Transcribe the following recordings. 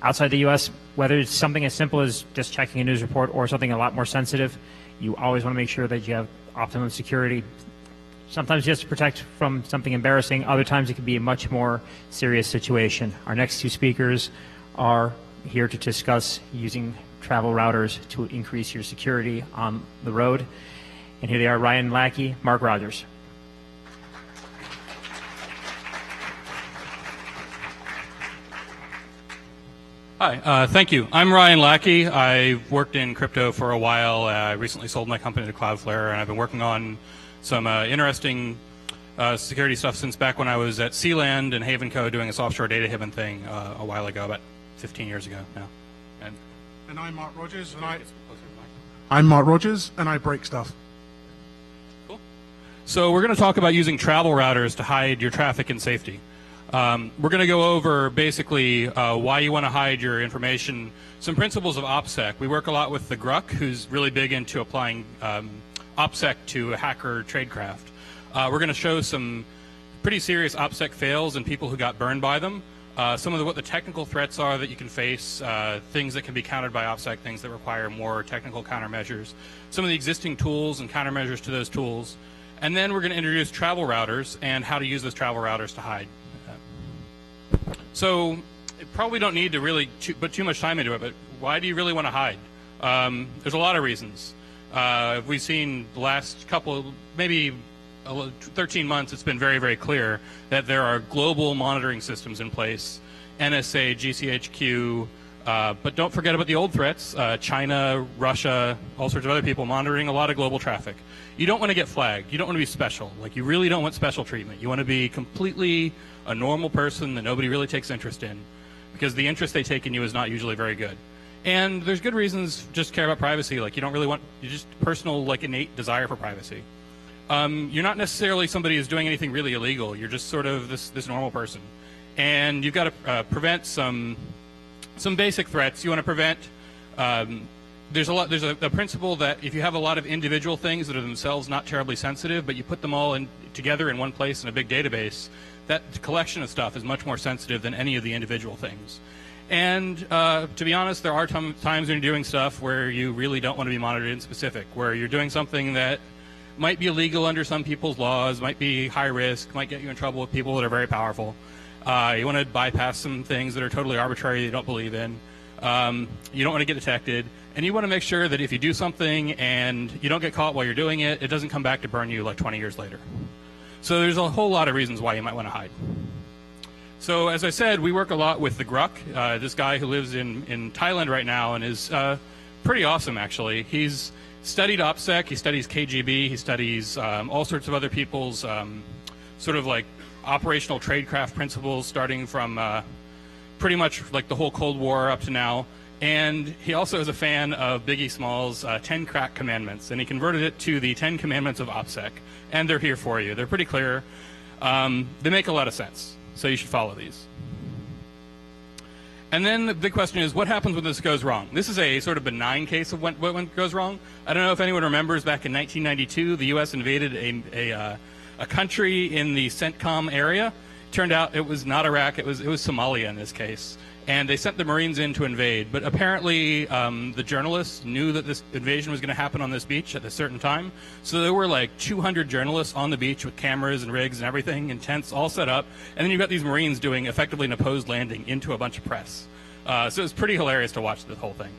outside the U.S., whether it's something as simple as just checking a news report or something a lot more sensitive, you always want to make sure that you have optimum security. Sometimes just to protect from something embarrassing, other times it can be a much more serious situation. Our next two speakers are here to discuss using travel routers to increase your security on the road. And here they are, Ryan Lackey, Mark Rogers. Hi, thank you. I'm Ryan Lackey. I've worked in crypto for a while. I recently sold my company to Cloudflare, and I've been working on some interesting security stuff since back when I was at Sealand and Haven Co. doing this offshore data haven thing a while ago, about 15 years ago now. And I'm Mark Rogers, and I break stuff. Cool. So we're going to talk about using travel routers to hide your traffic and safety. We're going to go over basically why you want to hide your information, some principles of OPSEC. We work a lot with the Gruck, who's really big into applying OPSEC to hacker tradecraft. We're going to show some pretty serious OPSEC fails and people who got burned by them. Some of what the technical threats are that you can face, things that can be countered by OPSEC, things that require more technical countermeasures, some of the existing tools and countermeasures to those tools. And then we're going to introduce travel routers and how to use those travel routers to hide. So probably don't need to really put too much time into it, but why do you really want to hide? There's a lot of reasons. We've seen the last couple, maybe 13 months, it's been very, very clear that there are global monitoring systems in place, NSA, GCHQ, but don't forget about the old threats, China, Russia, all sorts of other people monitoring a lot of global traffic. You don't want to get flagged. You don't want to be special. Like, you really don't want special treatment. You want to be completely a normal person that nobody really takes interest in, because the interest they take in you is not usually very good. And there's good reasons just care about privacy. Like, you don't really want, you just personal, like, innate desire for privacy. You're not necessarily somebody who's doing anything really illegal. You're just sort of this normal person. And you've got to prevent some basic threats. You want to prevent, there's a principle that if you have a lot of individual things that are themselves not terribly sensitive, but you put them all together in one place in a big database, that collection of stuff is much more sensitive than any of the individual things. And to be honest, there are times when you're doing stuff where you really don't want to be monitored in specific, where you're doing something that might be illegal under some people's laws, might be high risk, might get you in trouble with people that are very powerful. You want to bypass some things that are totally arbitrary that you don't believe in. You don't want to get detected. And you want to make sure that if you do something and you don't get caught while you're doing it, it doesn't come back to burn you like 20 years later. So there's a whole lot of reasons why you might want to hide. So as I said, we work a lot with the Gruck, this guy who lives in Thailand right now and is pretty awesome, actually. He's studied OPSEC, he studies KGB, he studies all sorts of other people's sort of like operational tradecraft principles, starting from pretty much like the whole Cold War up to now. And he also is a fan of Biggie Small's 10 Crack Commandments, and he converted it to the 10 Commandments of OPSEC. And they're here for you. They're pretty clear. They make a lot of sense, so you should follow these. And then the big question is, what happens when this goes wrong? This is a sort of benign case of when it goes wrong. I don't know if anyone remembers back in 1992, the U.S. invaded a country in the CENTCOM area. Turned out it was not Iraq, it was Somalia in this case. And they sent the Marines in to invade. But apparently the journalists knew that this invasion was going to happen on this beach at a certain time. So there were like 200 journalists on the beach with cameras and rigs and everything and tents all set up. And then you've got these Marines doing effectively an opposed landing into a bunch of press. So it was pretty hilarious to watch the whole thing.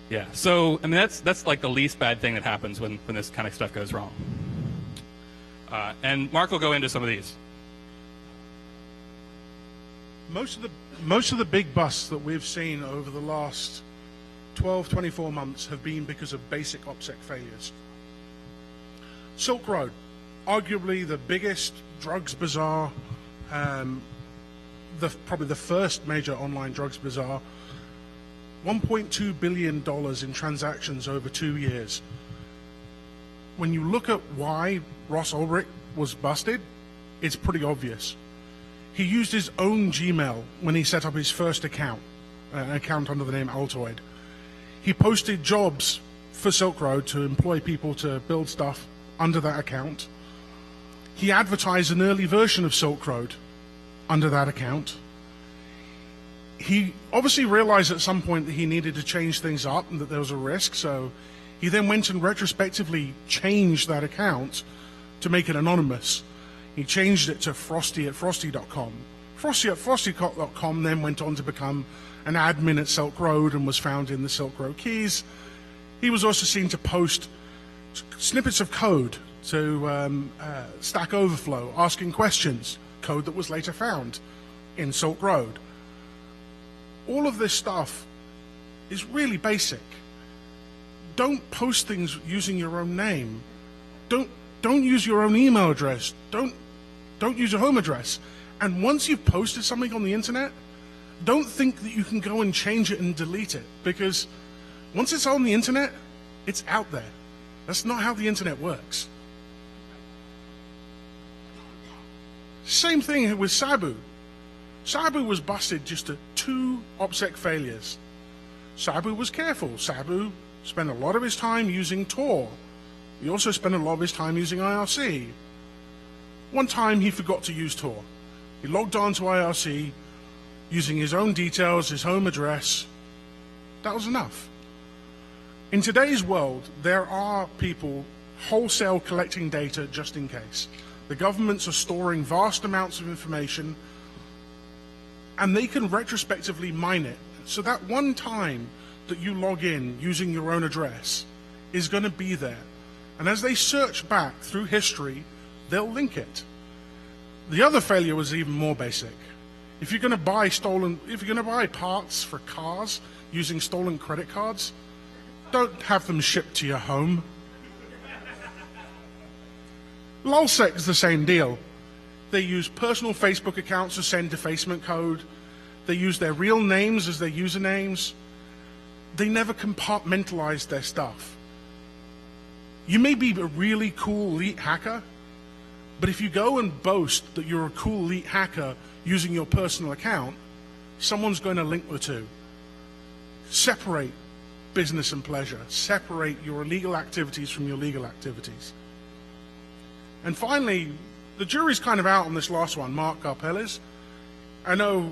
Yeah, so I mean that's like the least bad thing that happens when this kind of stuff goes wrong. And Mark will go into some of these. Most of the big busts that we've seen over the last 12, 24 months have been because of basic OPSEC failures. Silk Road, arguably the biggest drugs bazaar, probably the first major online drugs bazaar, $1.2 billion in transactions over 2 years. When you look at why Ross Ulbricht was busted, it's pretty obvious. He used his own Gmail when he set up his first account, an account under the name Altoid. He posted jobs for Silk Road to employ people to build stuff under that account. He advertised an early version of Silk Road under that account. he obviously realized at some point that he needed to change things up and that there was a risk, so he then went and retrospectively changed that account to make it anonymous. He changed it to Frosty at Frosty.com. Frosty at Frosty.com then went on to become an admin at Silk Road and was found in the Silk Road keys. He was also seen to post snippets of code to Stack Overflow, asking questions, code that was later found in Silk Road. All of this stuff is really basic. Don't post things using your own name. Don't use your own email address. Don't use your home address. And once you've posted something on the internet, don't think that you can go and change it and delete it, because once it's on the internet, it's out there. That's not how the internet works. Same thing with Sabu. Sabu was busted just at 2 OPSEC failures. Sabu was careful. Sabu spent a lot of his time using Tor. He also spent a lot of his time using IRC. One time he forgot to use Tor. He logged on to IRC using his own details, his home address. That was enough. In today's world, there are people wholesale collecting data just in case. The governments are storing vast amounts of information, and they can retrospectively mine it. So that one time that you log in using your own address is going to be there. And as they search back through history, they'll link it. The other failure was even more basic. If you're going to buy parts for cars using stolen credit cards, don't have them shipped to your home. LulzSec is the same deal. They use personal Facebook accounts to send defacement code. They use their real names as their usernames. They never compartmentalize their stuff. You may be a really cool elite hacker, but if you go and boast that you're a cool elite hacker using your personal account, someone's going to link the two. Separate business and pleasure. Separate your illegal activities from your legal activities. And finally, the jury's kind of out on this last one, Mark Karpeles. I know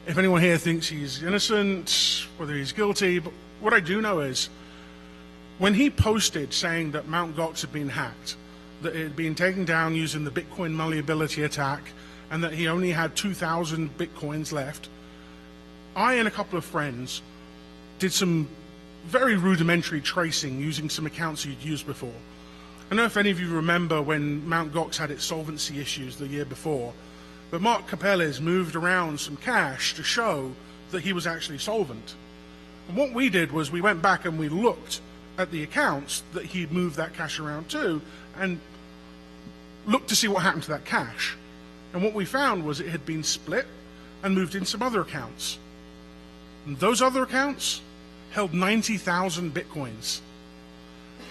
if anyone here thinks he's innocent, whether he's guilty, but what I do know is when he posted saying that Mt. Gox had been hacked, that it had been taken down using the Bitcoin malleability attack, and that he only had 2,000 Bitcoins left, I and a couple of friends did some very rudimentary tracing using some accounts he'd used before. I don't know if any of you remember when Mt. Gox had its solvency issues the year before, but Mark Karpeles moved around some cash to show that he was actually solvent. And what we did was we went back and we looked at the accounts that he'd moved that cash around to and looked to see what happened to that cash. And what we found was it had been split and moved in some other accounts. And those other accounts held 90,000 Bitcoins.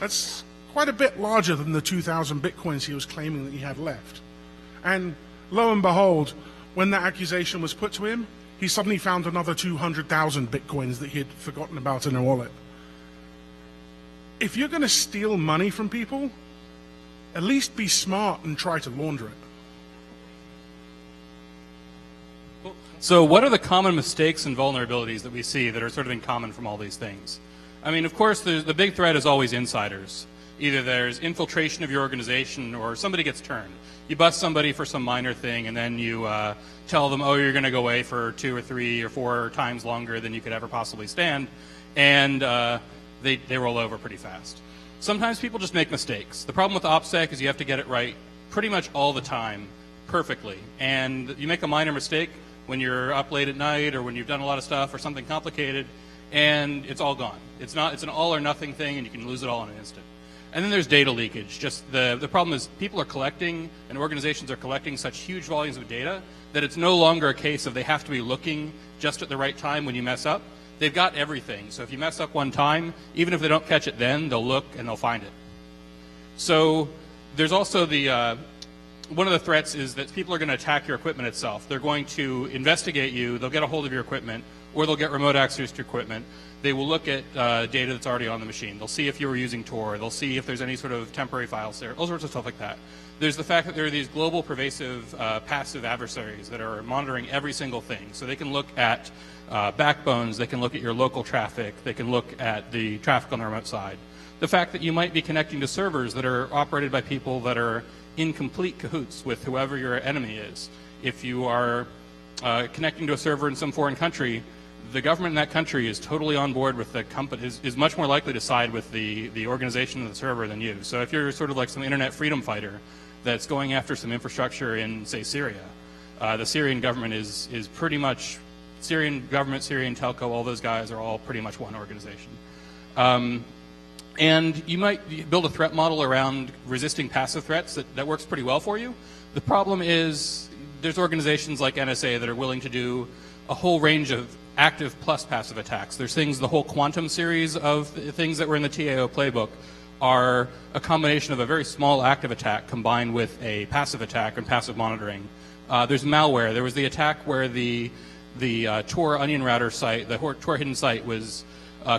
That's quite a bit larger than the 2,000 Bitcoins he was claiming that he had left. And lo and behold, when that accusation was put to him, he suddenly found another 200,000 Bitcoins that he had forgotten about in a wallet. If you're going to steal money from people, at least be smart and try to launder it. So what are the common mistakes and vulnerabilities that we see that are sort of in common from all these things? I mean, of course, the big threat is always insiders. Either there's infiltration of your organization or somebody gets turned. You bust somebody for some minor thing and then you tell them, oh, you're going to go away for 2 or 3 or 4 times longer than you could ever possibly stand, and they roll over pretty fast. Sometimes people just make mistakes. The problem with OPSEC is you have to get it right pretty much all the time, perfectly. And you make a minor mistake when you're up late at night or when you've done a lot of stuff or something complicated, and it's all gone. It's an all or nothing thing, and you can lose it all in an instant. And then there's data leakage. Just the problem is people are collecting and organizations are collecting such huge volumes of data that it's no longer a case of they have to be looking just at the right time when you mess up. They've got everything. So if you mess up one time, even if they don't catch it then, they'll look and they'll find it. So there's also the one of the threats is that people are going to attack your equipment itself. They're going to investigate you. They'll get a hold of your equipment, or they'll get remote access to your equipment. They will look at data that's already on the machine. They'll see if you were using Tor. They'll see if there's any sort of temporary files there, all sorts of stuff like that. There's the fact that there are these global pervasive passive adversaries that are monitoring every single thing. So they can look at backbones. They can look at your local traffic. They can look at the traffic on the remote side. The fact that you might be connecting to servers that are operated by people that are in complete cahoots with whoever your enemy is. If you are connecting to a server in some foreign country, the government in that country is totally on board with the company, is much more likely to side with the organization of the server than you. So if you're sort of like some internet freedom fighter that's going after some infrastructure in, say, Syria, the Syrian government is pretty much, Syrian government, Syrian telco, all those guys are all pretty much one organization. And you might build a threat model around resisting passive threats that works pretty well for you. The problem is there's organizations like NSA that are willing to do a whole range of active plus passive attacks. There's things, the whole quantum series of things that were in the TAO playbook are a combination of a very small active attack combined with a passive attack and passive monitoring. There's malware. There was the attack where the Tor onion router site, the Tor hidden site was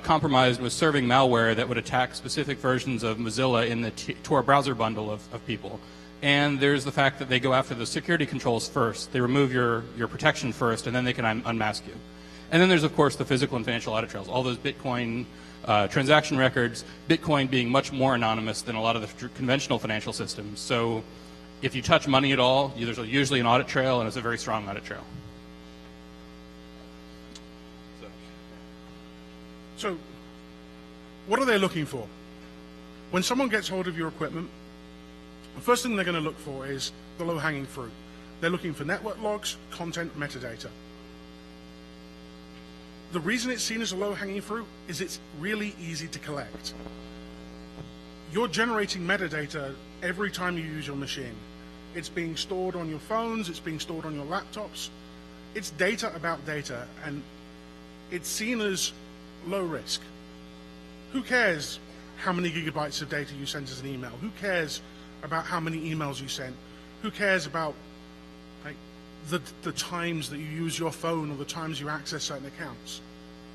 compromised with serving malware that would attack specific versions of Mozilla in the Tor browser bundle of people. And there's the fact that they go after the security controls first. They remove your protection first, and then they can unmask you. And then there's, of course, the physical and financial audit trails, all those Bitcoin transaction records, Bitcoin being much more anonymous than a lot of the conventional financial systems. So if you touch money at all, there's usually an audit trail, and it's a very strong audit trail. So what are they looking for? When someone gets hold of your equipment, the first thing they're going to look for is the low-hanging fruit. They're looking for network logs, content, metadata. The reason it's seen as a low-hanging fruit is it's really easy to collect. You're generating metadata every time you use your machine. It's being stored on your phones, it's being stored on your laptops. It's data about data, and it's seen as low risk. Who cares how many gigabytes of data you sent as an email? Who cares about how many emails you sent? Who cares about the times that you use your phone or the times you access certain accounts?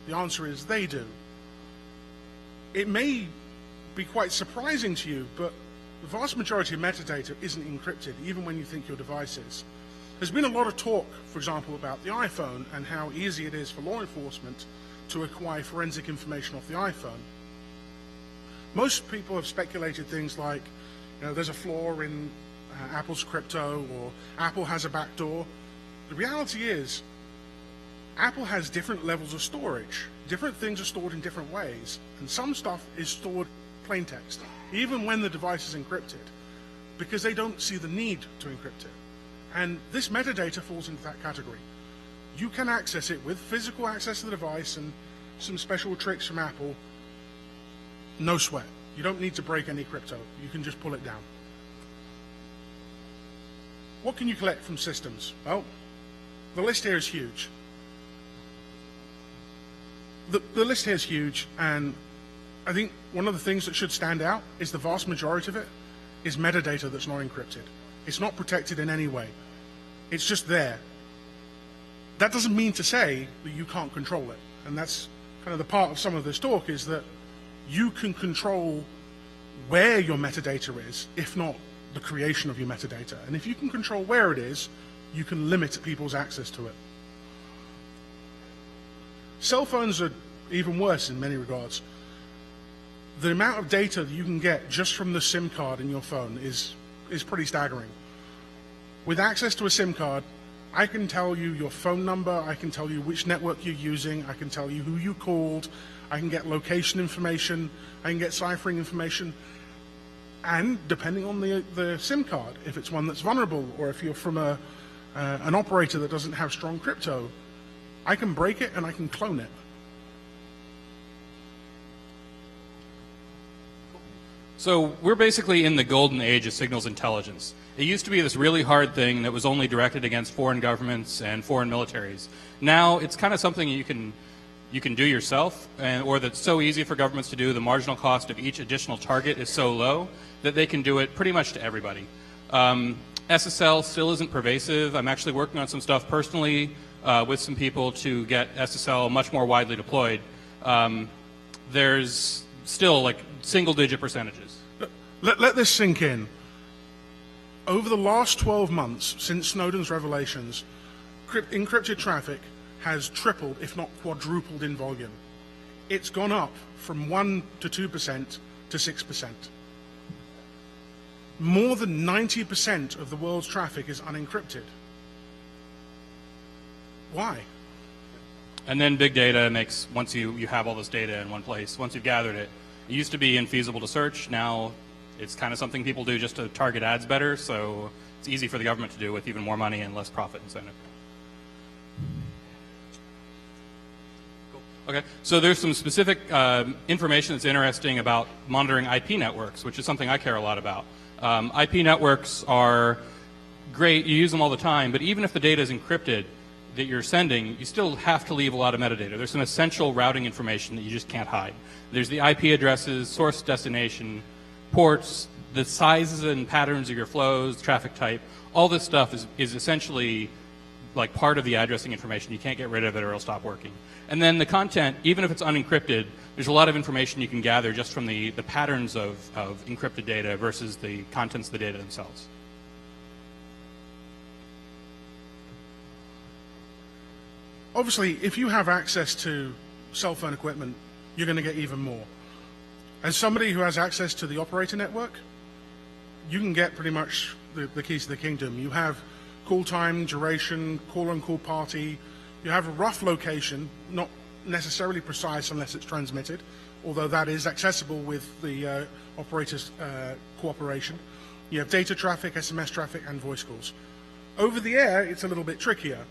The answer is they do. It may be quite surprising to you, but the vast majority of metadata isn't encrypted, even when you think your device is. There's been a lot of talk, for example, about the iPhone and how easy it is for law enforcement to acquire forensic information off the iPhone. Most people have speculated things like, there's a flaw in Apple's crypto, or Apple has a backdoor. The reality is, Apple has different levels of storage. Different things are stored in different ways, and some stuff is stored plain text, even when the device is encrypted, because they don't see the need to encrypt it. And this metadata falls into that category. You can access it with physical access to the device and some special tricks from Apple. No sweat. You don't need to break any crypto. You can just pull it down. What can you collect from systems? Well, the list here is huge. The list here is huge, and I think one of the things that should stand out is the vast majority of it is metadata that's not encrypted. It's not protected in any way. It's just there. That doesn't mean to say that you can't control it. And that's kind of the part of some of this talk, is that you can control where your metadata is, if not the creation of your metadata. And if you can control where it is, you can limit people's access to it. Cell phones are even worse in many regards. The amount of data that you can get just from the SIM card in your phone is pretty staggering. With access to a SIM card, I can tell you your phone number, I can tell you which network you're using, I can tell you who you called, I can get location information, I can get ciphering information, and depending on the SIM card, if it's one that's vulnerable, or if you're from an operator that doesn't have strong crypto, I can break it and I can clone it. So we're basically in the golden age of signals intelligence. It used to be this really hard thing that was only directed against foreign governments and foreign militaries. Now it's kind of something you can do yourself, or that's so easy for governments to do. The marginal cost of each additional target is so low that they can do it pretty much to everybody. SSL still isn't pervasive. I'm actually working on some stuff personally with some people to get SSL much more widely deployed. There's still like single-digit percentages. Let this sink in. Over the last 12 months, since Snowden's revelations, encrypted traffic has tripled, if not quadrupled in volume. It's gone up from 1 to 2% to 6%. More than 90% of the world's traffic is unencrypted. Why? And then big data makes, once you have all this data in one place, once you've gathered it, it used to be infeasible to search. Now it's kind of something people do just to target ads better, so it's easy for the government to do with even more money and less profit incentive. Okay, so there's some specific information that's interesting about monitoring IP networks, which is something I care a lot about. IP networks are great, you use them all the time, but even if the data is encrypted that you're sending, you still have to leave a lot of metadata. There's some essential routing information that you just can't hide. There's the IP addresses, source destination, ports, the sizes and patterns of your flows, traffic type. All this stuff is essentially like part of the addressing information. You can't get rid of it or it'll stop working. And then the content, even if it's unencrypted, there's a lot of information you can gather just from the patterns of encrypted data versus the contents of the data themselves. Obviously, if you have access to cell phone equipment, you're going to get even more. As somebody who has access to the operator network, you can get pretty much the keys to the kingdom. You have call time, duration, call-on-call party. You have a rough location, not necessarily precise unless it's transmitted, although that is accessible with the operator's cooperation. You have data traffic, SMS traffic, and voice calls. Over the air, it's a little bit trickier.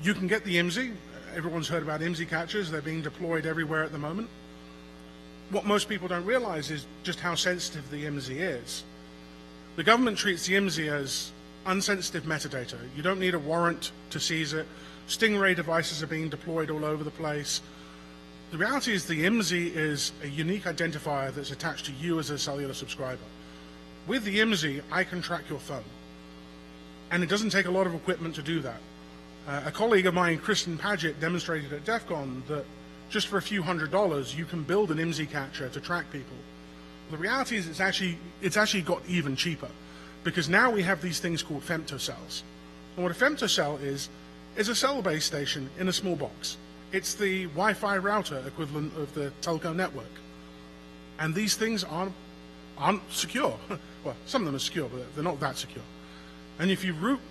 You can get the IMSI. Everyone's heard about IMSI catchers. They're being deployed everywhere at the moment. What most people don't realize is just how sensitive the IMSI is. The government treats the IMSI as unsensitive metadata. You don't need a warrant to seize it. Stingray devices are being deployed all over the place. The reality is the IMSI is a unique identifier that's attached to you as a cellular subscriber. With the IMSI, I can track your phone. And it doesn't take a lot of equipment to do that. A colleague of mine, Kristen Paget, demonstrated at DEF CON that just for a few $100s, you can build an IMSI catcher to track people. The reality is it's actually got even cheaper, because now we have these things called femtocells. And what a femtocell is a cell base station in a small box. It's the Wi-Fi router equivalent of the telco network. And these things aren't secure. Well, some of them are secure, but they're not that secure. And if you route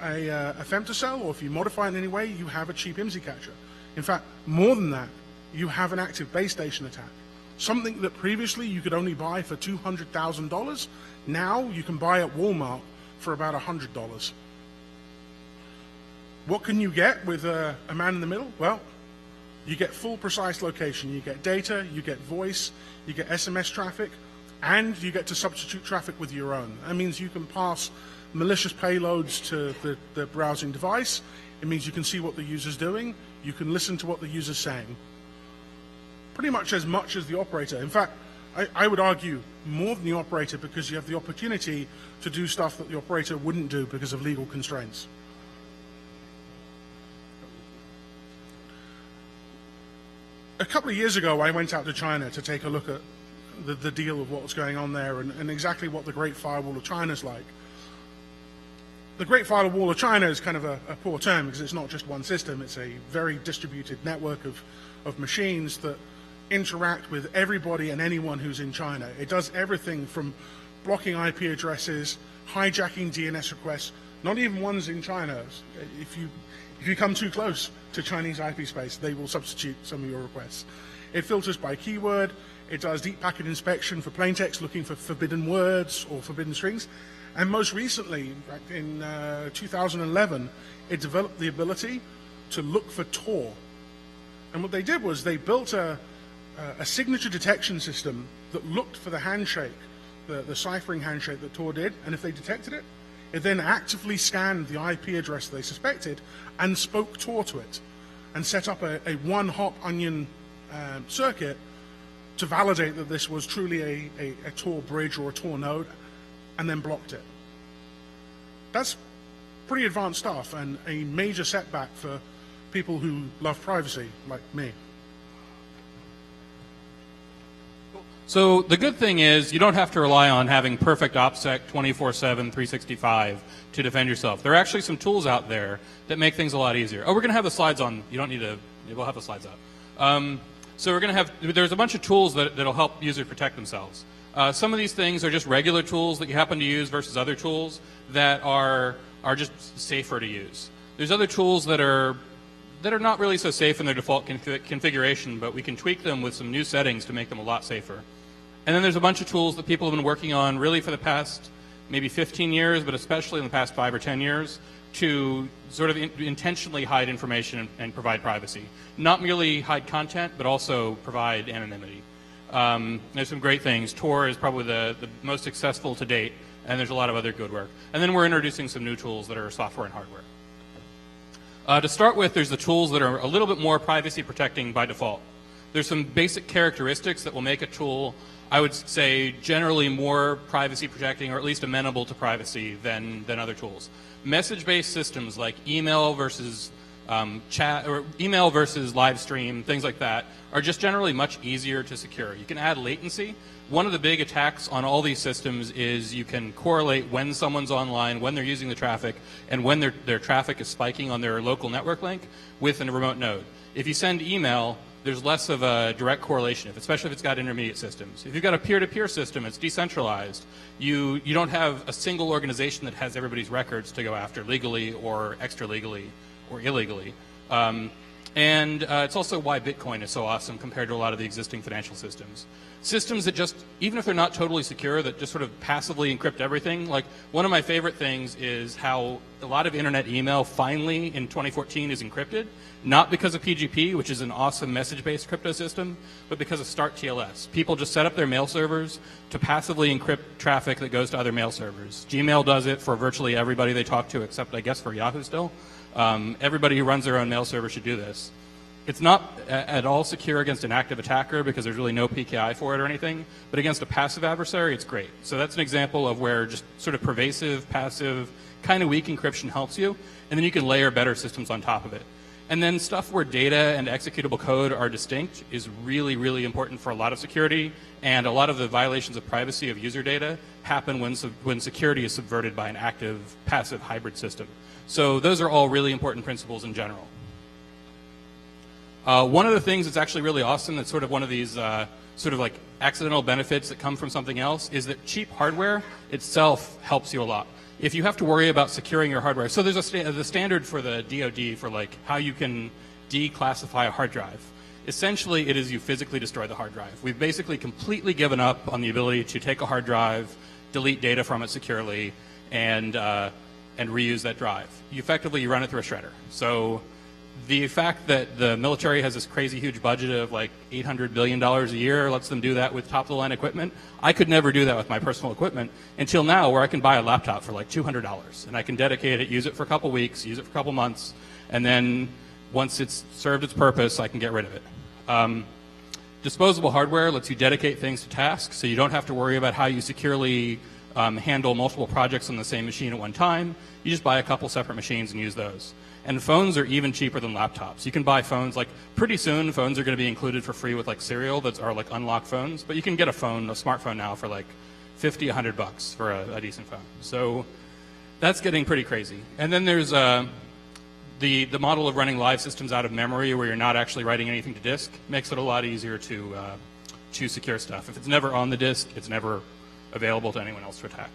a femtocell, or if you modify it in any way, you have a cheap IMSI catcher. In fact, more than that, you have an active base station attack. Something that previously you could only buy for $200,000, now you can buy at Walmart for about $100. What can you get with a man in the middle? Well, you get full precise location. You get data, you get voice, you get SMS traffic, and you get to substitute traffic with your own. That means you can pass malicious payloads to the browsing device. It means you can see what the user's doing. You can listen to what the user's saying. Pretty much as the operator. In fact, I would argue more than the operator, because you have the opportunity to do stuff that the operator wouldn't do because of legal constraints. A couple of years ago, I went out to China to take a look at the deal of what was going on there and exactly what the Great Firewall of China is like. The Great Firewall of China is kind of a poor term, because it's not just one system. It's a very distributed network of machines that interact with everybody and anyone who's in China. It does everything from blocking IP addresses, hijacking DNS requests, not even ones in China. If you come too close to Chinese IP space, they will substitute some of your requests. It filters by keyword. It does deep packet inspection for plain text, looking for forbidden words or forbidden strings. And most recently, in 2011, it developed the ability to look for Tor. And what they did was they built a signature detection system that looked for the handshake, the ciphering handshake that Tor did, and if they detected it, it then actively scanned the IP address they suspected and spoke Tor to it, and set up a one-hop onion circuit to validate that this was truly a Tor bridge or a Tor node, and then blocked it. That's pretty advanced stuff and a major setback for people who love privacy, like me. So the good thing is you don't have to rely on having perfect OPSEC 24/7, 365 to defend yourself. There are actually some tools out there that make things a lot easier. Oh, we're going to have the slides on. You don't need to. We'll have the slides up. So we're going to have. There's a bunch of tools that'll help users protect themselves. Some of these things are just regular tools that you happen to use versus other tools that are just safer to use. There's other tools that are not really so safe in their default configuration, but we can tweak them with some new settings to make them a lot safer. And then there's a bunch of tools that people have been working on really for the past maybe 15 years, but especially in the past 5 or 10 years, to sort of intentionally hide information and provide privacy. Not merely hide content, but also provide anonymity. There's some great things. Tor is probably the most successful to date, and there's a lot of other good work. And then we're introducing some new tools that are software and hardware. To start with, there's the tools that are a little bit more privacy protecting by default. There's some basic characteristics that will make a tool, I would say, generally more privacy protecting, or at least amenable to privacy than other tools. Message-based systems like email versus chat, or email versus live stream, things like that, are just generally much easier to secure. You can add latency. One of the big attacks on all these systems is you can correlate when someone's online, when they're using the traffic, and when their traffic is spiking on their local network link with a remote node. If you send email, there's less of a direct correlation, especially if it's got intermediate systems. If you've got a peer-to-peer system, it's decentralized. You don't have a single organization that has everybody's records to go after legally or extra-legally or illegally. And it's also why Bitcoin is so awesome compared to a lot of the existing financial systems. Systems that just, even if they're not totally secure, that just sort of passively encrypt everything. Like, one of my favorite things is how a lot of internet email finally in 2014 is encrypted, not because of PGP, which is an awesome message-based crypto system, but because of Start TLS. People just set up their mail servers to passively encrypt traffic that goes to other mail servers. Gmail does it for virtually everybody they talk to, except I guess for Yahoo still. Everybody who runs their own mail server should do this. It's not at all secure against an active attacker because there's really no PKI for it or anything, but against a passive adversary, it's great. So that's an example of where just sort of pervasive, passive, kind of weak encryption helps you, and then you can layer better systems on top of it. And then stuff where data and executable code are distinct is really, really important for a lot of security, and a lot of the violations of privacy of user data happen when security is subverted by an active, passive hybrid system. So those are all really important principles in general. One of the things that's actually really awesome, that's sort of one of these sort of like accidental benefits that come from something else, is that cheap hardware itself helps you a lot. If you have to worry about securing your hardware, so there's the standard for the DoD for like how you can declassify a hard drive. Essentially, it is you physically destroy the hard drive. We've basically completely given up on the ability to take a hard drive, delete data from it securely, and reuse that drive. You effectively run it through a shredder. So the fact that the military has this crazy huge budget of like $800 billion a year lets them do that with top-of-the-line equipment. I could never do that with my personal equipment until now, where I can buy a laptop for like $200, and I can dedicate it, use it for a couple weeks, use it for a couple months, and then once it's served its purpose, I can get rid of it. Disposable hardware lets you dedicate things to tasks, so you don't have to worry about how you securely handle multiple projects on the same machine at one time. You just buy a couple separate machines and use those. And phones are even cheaper than laptops. You can buy phones, like pretty soon phones are going to be included for free with like Serial that are like unlocked phones, but you can get a smartphone now for like $50, $100 for a decent phone. So that's getting pretty crazy. And then there's the model of running live systems out of memory where you're not actually writing anything to disk makes it a lot easier to secure stuff. If it's never on the disk, it's never available to anyone else to attack.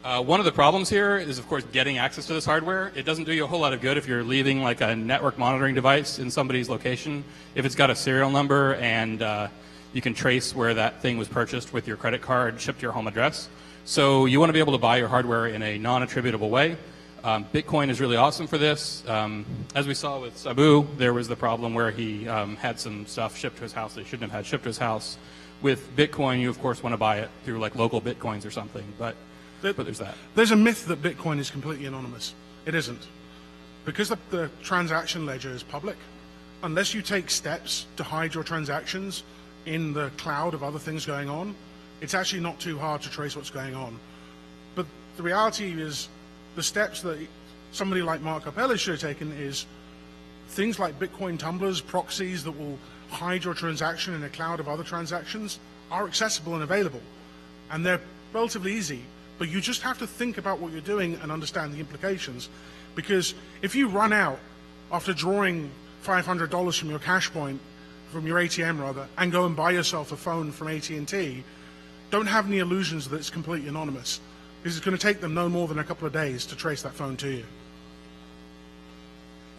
One of the problems here is, of course, getting access to this hardware. It doesn't do you a whole lot of good if you're leaving like a network monitoring device in somebody's location. If it's got a serial number and you can trace where that thing was purchased with your credit card shipped to your home address. So you want to be able to buy your hardware in a non-attributable way. Bitcoin is really awesome for this. As we saw with Sabu, there was the problem where he had some stuff shipped to his house that he shouldn't have had shipped to his house. With Bitcoin, you, of course, want to buy it through like local Bitcoins or something. But there's that. There's a myth that Bitcoin is completely anonymous. It isn't. Because the transaction ledger is public, unless you take steps to hide your transactions in the cloud of other things going on, It's actually not too hard to trace what's going on. But the reality is the steps that somebody like Mark Appel should have taken is things like Bitcoin tumblers, proxies that will hide your transaction in a cloud of other transactions are accessible and available. And they're relatively easy, but you just have to think about what you're doing and understand the implications. Because if you run out after drawing $500 from your cash point, from your ATM rather, and go and buy yourself a phone from AT&T, don't have any illusions that it's completely anonymous. Because it's going to take them no more than a couple of days to trace that phone to you.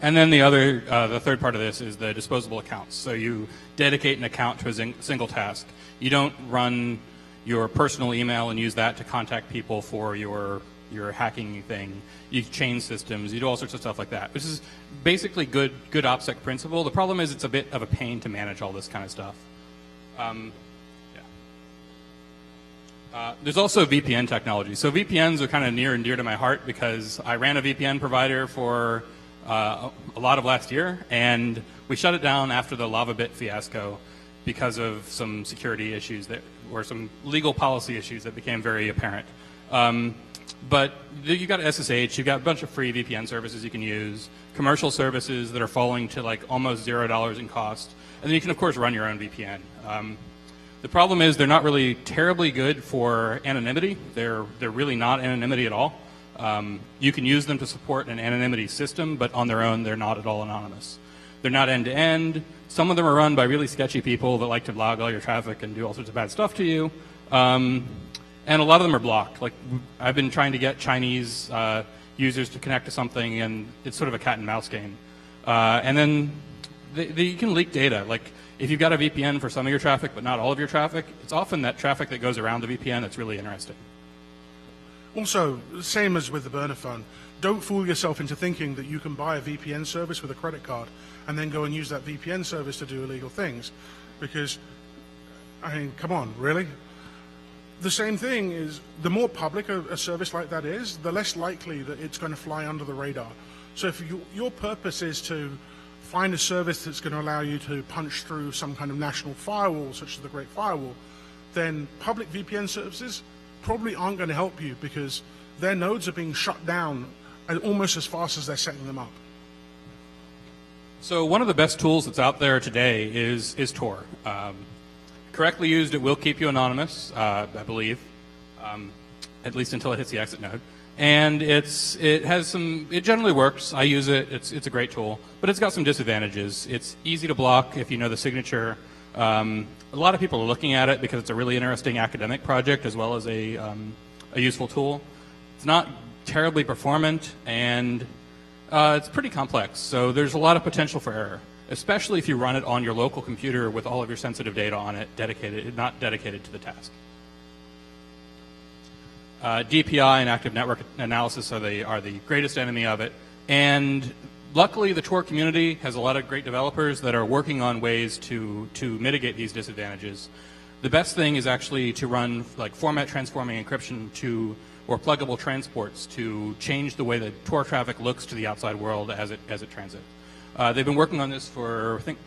And then the third part of this is the disposable accounts. So you dedicate an account to a single task. You don't run your personal email and use that to contact people for your hacking thing. You chain systems. You do all sorts of stuff like that, which is basically good OPSEC principle. The problem is it's a bit of a pain to manage all this kind of stuff. There's also VPN technology. So VPNs are kind of near and dear to my heart because I ran a VPN provider for a lot of last year, and we shut it down after the LavaBit fiasco because of some security issues or some legal policy issues that became very apparent. But you've got SSH, you've got a bunch of free VPN services you can use, commercial services that are falling to like almost $0 in cost, and then you can of course run your own VPN. The problem is they're not really terribly good for anonymity. They're really not anonymity at all. You can use them to support an anonymity system, but on their own, they're not at all anonymous. They're not end-to-end. Some of them are run by really sketchy people that like to log all your traffic and do all sorts of bad stuff to you. And a lot of them are blocked. Like, I've been trying to get Chinese users to connect to something, and it's sort of a cat and mouse game. And then you can leak data. Like, if you've got a VPN for some of your traffic, but not all of your traffic, it's often that traffic that goes around the VPN that's really interesting. Also, same as with the burner phone, don't fool yourself into thinking that you can buy a VPN service with a credit card and then go and use that VPN service to do illegal things. Because, I mean, come on, really? The same thing is, the more public a service like that is, the less likely that it's going to fly under the radar. So if your purpose is to find a service that's going to allow you to punch through some kind of national firewall, such as the Great Firewall, then public VPN services probably aren't going to help you because their nodes are being shut down almost as fast as they're setting them up. So one of the best tools that's out there today is Tor. Correctly used, it will keep you anonymous, I believe, at least until it hits the exit node. And it generally works. I use it. It's a great tool, but it's got some disadvantages. It's easy to block if you know the signature. A lot of people are looking at it because it's a really interesting academic project as well as a useful tool. It's not terribly performant, and it's pretty complex. So there's a lot of potential for error, especially if you run it on your local computer with all of your sensitive data on it, not dedicated to the task. DPI and active network analysis are the greatest enemy of it. And luckily, the Tor community has a lot of great developers that are working on ways to mitigate these disadvantages. The best thing is actually to run like format transforming encryption or pluggable transports to change the way that Tor traffic looks to the outside world as it transits. They've been working on this for I think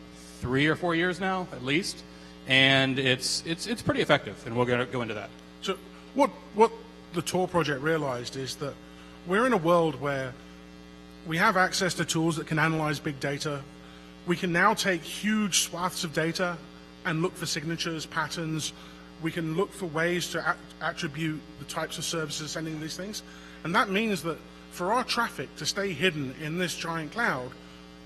3 or 4 years now, at least, and it's pretty effective. And we'll go into that. So what the Tor project realized is that we're in a world where we have access to tools that can analyze big data. We can now take huge swaths of data and look for signatures, patterns. We can look for ways to attribute the types of services sending these things. And that means that for our traffic to stay hidden in this giant cloud,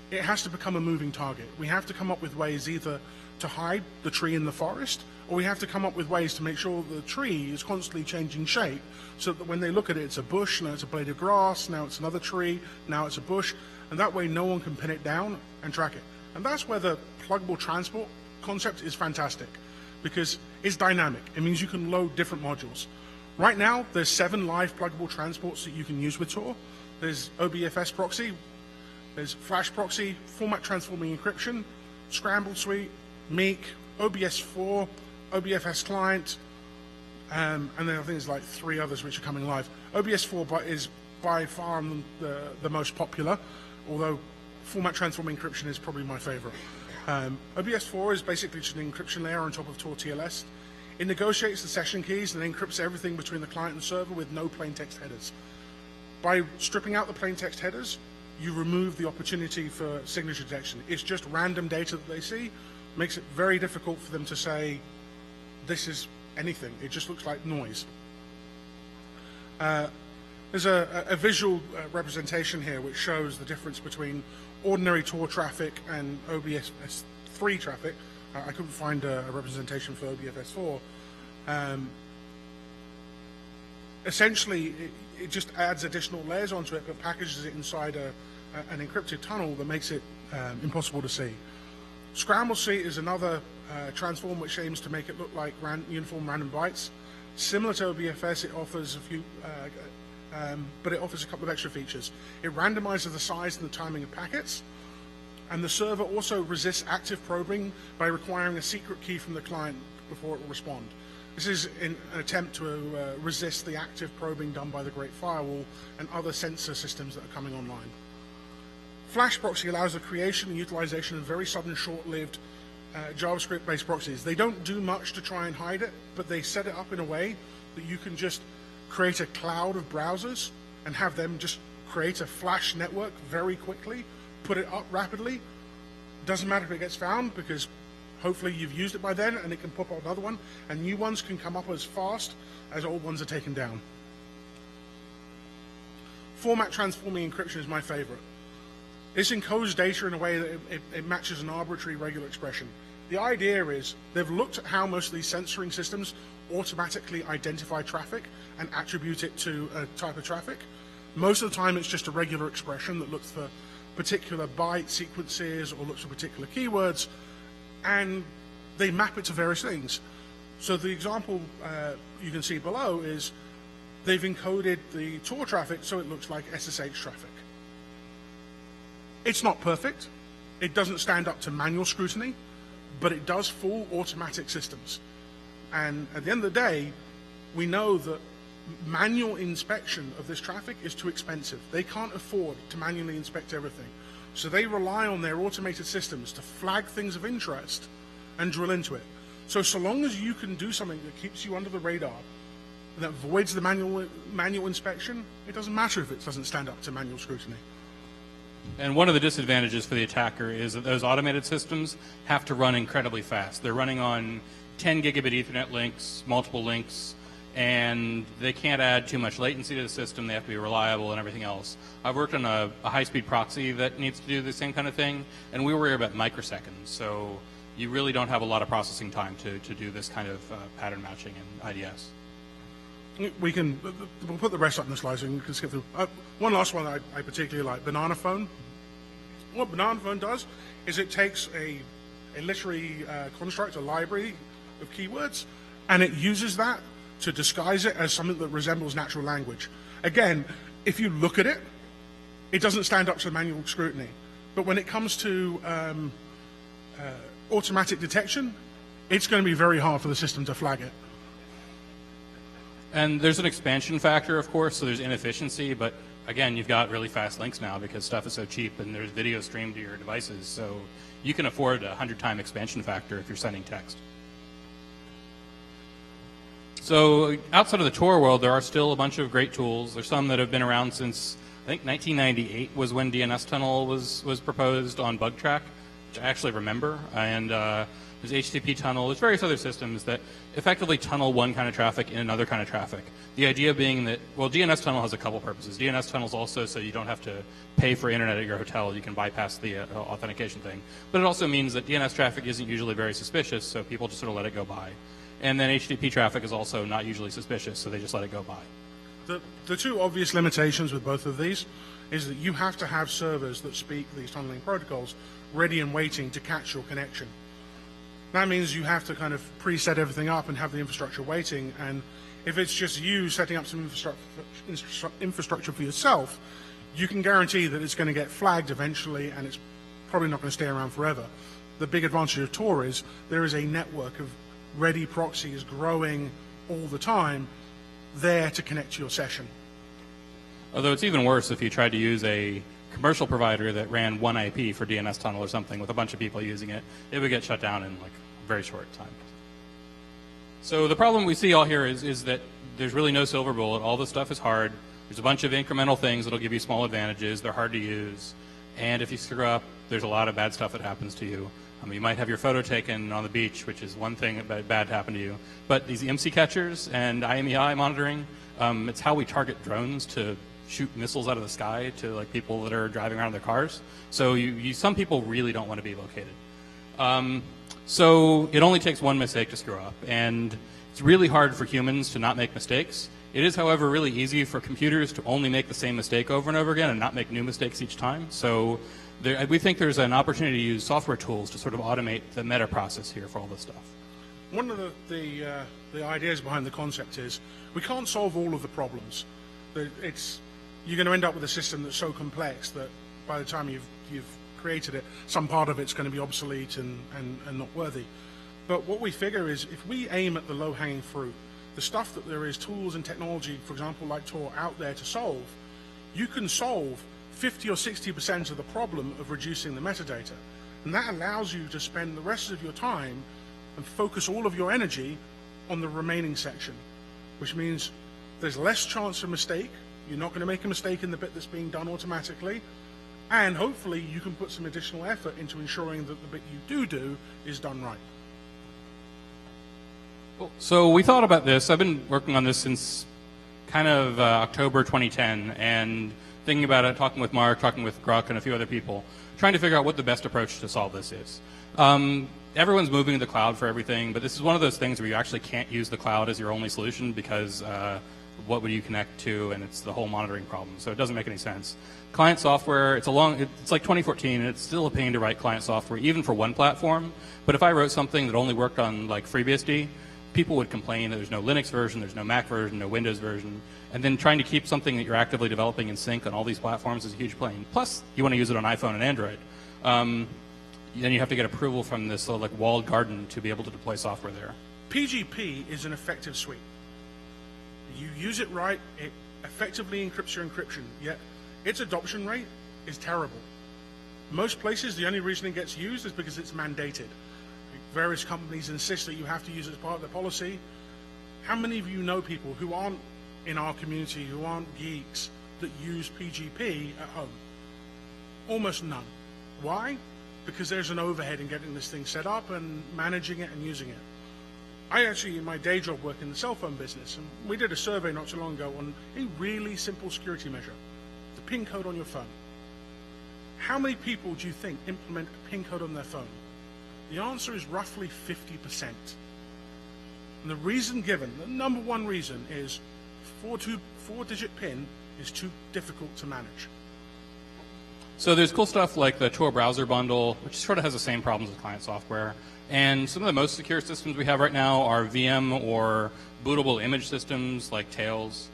it has to become a moving target. We have to come up with ways either to hide the tree in the forest, or we have to come up with ways to make sure the tree is constantly changing shape so that when they look at it, it's a bush, now it's a blade of grass, now it's another tree, now it's a bush, and that way no one can pin it down and track it. And that's where the pluggable transport concept is fantastic, because it's dynamic. It means you can load different modules. Right now, there's 7 live pluggable transports that you can use with Tor. There's OBFS proxy, there's Flash proxy, format transforming encryption, Scramble Suite, Meek, OBS4, OBFS client, and then I think there's like 3 others which are coming live. OBS4 is by far the most popular, although format transforming encryption is probably my favorite. OBS4 is basically just an encryption layer on top of Tor TLS. It negotiates the session keys and encrypts everything between the client and server with no plain text headers. By stripping out the plain text headers, you remove the opportunity for signature detection. It's just random data that they see, makes it very difficult for them to say, this is anything. It just looks like noise. There's a visual representation here which shows the difference between ordinary Tor traffic and OBS3 traffic. I couldn't find a representation for OBS4. Essentially, it just adds additional layers onto it, but packages it inside an encrypted tunnel that makes it impossible to see. Scramble C is another transform which aims to make it look like uniform random bytes. Similar to OBFS, it offers a few, but it offers a couple of extra features. It randomizes the size and the timing of packets, and the server also resists active probing by requiring a secret key from the client before it will respond. This is in an attempt to resist the active probing done by the Great Firewall and other sensor systems that are coming online. Flash proxy allows the creation and utilization of very sudden, short-lived JavaScript-based proxies. They don't do much to try and hide it, but they set it up in a way that you can just create a cloud of browsers and have them just create a Flash network very quickly, put it up rapidly. Doesn't matter if it gets found, because hopefully you've used it by then and it can pop up another one, and new ones can come up as fast as old ones are taken down. Format transforming encryption is my favorite. This encodes data in a way that it matches an arbitrary regular expression. The idea is they've looked at how most of these censoring systems automatically identify traffic and attribute it to a type of traffic. Most of the time it's just a regular expression that looks for particular byte sequences or looks for particular keywords, and they map it to various things. So the example you can see below is they've encoded the Tor traffic so it looks like SSH traffic. It's not perfect. It doesn't stand up to manual scrutiny, but it does fool automatic systems. And at the end of the day, we know that manual inspection of this traffic is too expensive. They can't afford to manually inspect everything. So they rely on their automated systems to flag things of interest and drill into it. So long as you can do something that keeps you under the radar, that avoids the manual inspection, it doesn't matter if it doesn't stand up to manual scrutiny. And one of the disadvantages for the attacker is that those automated systems have to run incredibly fast. They're running on 10 gigabit Ethernet links, multiple links, and they can't add too much latency to the system. They have to be reliable and everything else. I've worked on a high-speed proxy that needs to do the same kind of thing, and we worry about microseconds. So you really don't have a lot of processing time to do this kind of pattern matching in IDS. We'll put the rest up in the slides and you can skip through. One last one I particularly like, Banana Phone. What Banana Phone does is it takes a literary construct, a library of keywords, and it uses that to disguise it as something that resembles natural language. Again, if you look at it, it doesn't stand up to manual scrutiny. But when it comes to automatic detection, it's going to be very hard for the system to flag it. And there's an expansion factor, of course, so there's inefficiency, but again, you've got really fast links now because stuff is so cheap and there's video streamed to your devices, so you can afford a 100-time expansion factor if you're sending text. So outside of the Tor world, there are still a bunch of great tools. There's some that have been around since, I think, 1998 was when DNS Tunnel was proposed on BugTrack, which I actually remember, and there's HTTP Tunnel. There's various other systems that effectively tunnel one kind of traffic in another kind of traffic. The idea being that, well, DNS Tunnel has a couple purposes. DNS Tunnel is also so you don't have to pay for internet at your hotel. You can bypass the authentication thing. But it also means that DNS traffic isn't usually very suspicious, so people just sort of let it go by. And then HTTP traffic is also not usually suspicious, so they just let it go by. The two obvious limitations with both of these is that you have to have servers that speak these tunneling protocols ready and waiting to catch your connection. That means you have to kind of preset everything up and have the infrastructure waiting, and if it's just you setting up some infrastructure for yourself, you can guarantee that it's going to get flagged eventually and it's probably not going to stay around forever. The big advantage of Tor is there is a network of ready proxies growing all the time there to connect to your session. Although it's even worse if you tried to use a commercial provider that ran one IP for DNS Tunnel or something with a bunch of people using it, it would get shut down in like a very short time. So the problem we see all here is that there's really no silver bullet. All this stuff is hard. There's a bunch of incremental things that'll give you small advantages. They're hard to use. And if you screw up, there's a lot of bad stuff that happens to you. You might have your photo taken on the beach, which is one thing bad happen to you. But these EMC catchers and IMEI monitoring, it's how we target drones to shoot missiles out of the sky to like people that are driving around in their cars. So some people really don't want to be located. So it only takes one mistake to screw up, and it's really hard for humans to not make mistakes. It is, however, really easy for computers to only make the same mistake over and over again and not make new mistakes each time. So we think there's an opportunity to use software tools to sort of automate the meta process here for all this stuff. One of the ideas behind the concept is we can't solve all of the problems. You're going to end up with a system that's so complex that by the time you've created it, some part of it's going to be obsolete and not worthy. But what we figure is if we aim at the low-hanging fruit, the stuff that there is tools and technology, for example, like Tor, out there to solve, you can solve 50 or 60% of the problem of reducing the metadata. And that allows you to spend the rest of your time and focus all of your energy on the remaining section, which means there's less chance of mistake. You're not going to make a mistake in the bit that's being done automatically. And hopefully you can put some additional effort into ensuring that the bit you do is done right. Cool. So we thought about this. I've been working on this since kind of October 2010, and thinking about it, talking with Mark, talking with Grok and a few other people, trying to figure out what the best approach to solve this is. Everyone's moving to the cloud for everything, but this is one of those things where you actually can't use the cloud as your only solution because what would you connect to, and it's the whole monitoring problem, so it doesn't make any sense. Client software, it's like 2014, and it's still a pain to write client software, even for one platform. But if I wrote something that only worked on like FreeBSD, people would complain that there's no Linux version, there's no Mac version, no Windows version, and then trying to keep something that you're actively developing in sync on all these platforms is a huge pain. Plus, you want to use it on iPhone and Android. Then you have to get approval from this like walled garden to be able to deploy software there. PGP is an effective suite. You use it right, it effectively encrypts your encryption, yet its adoption rate is terrible. Most places, the only reason it gets used is because it's mandated. Various companies insist that you have to use it as part of their policy. How many of you know people who aren't in our community, who aren't geeks, that use PGP at home? Almost none. Why? Because there's an overhead in getting this thing set up and managing it and using it. I actually, in my day job, work in the cell phone business, and we did a survey not too long ago on a really simple security measure, the PIN code on your phone. How many people do you think implement a PIN code on their phone? The answer is roughly 50%. And the reason given, the number one reason, is four-digit PIN is too difficult to manage. So there's cool stuff like the Tor browser bundle, which sort of has the same problems as client software. And some of the most secure systems we have right now are VM or bootable image systems like Tails.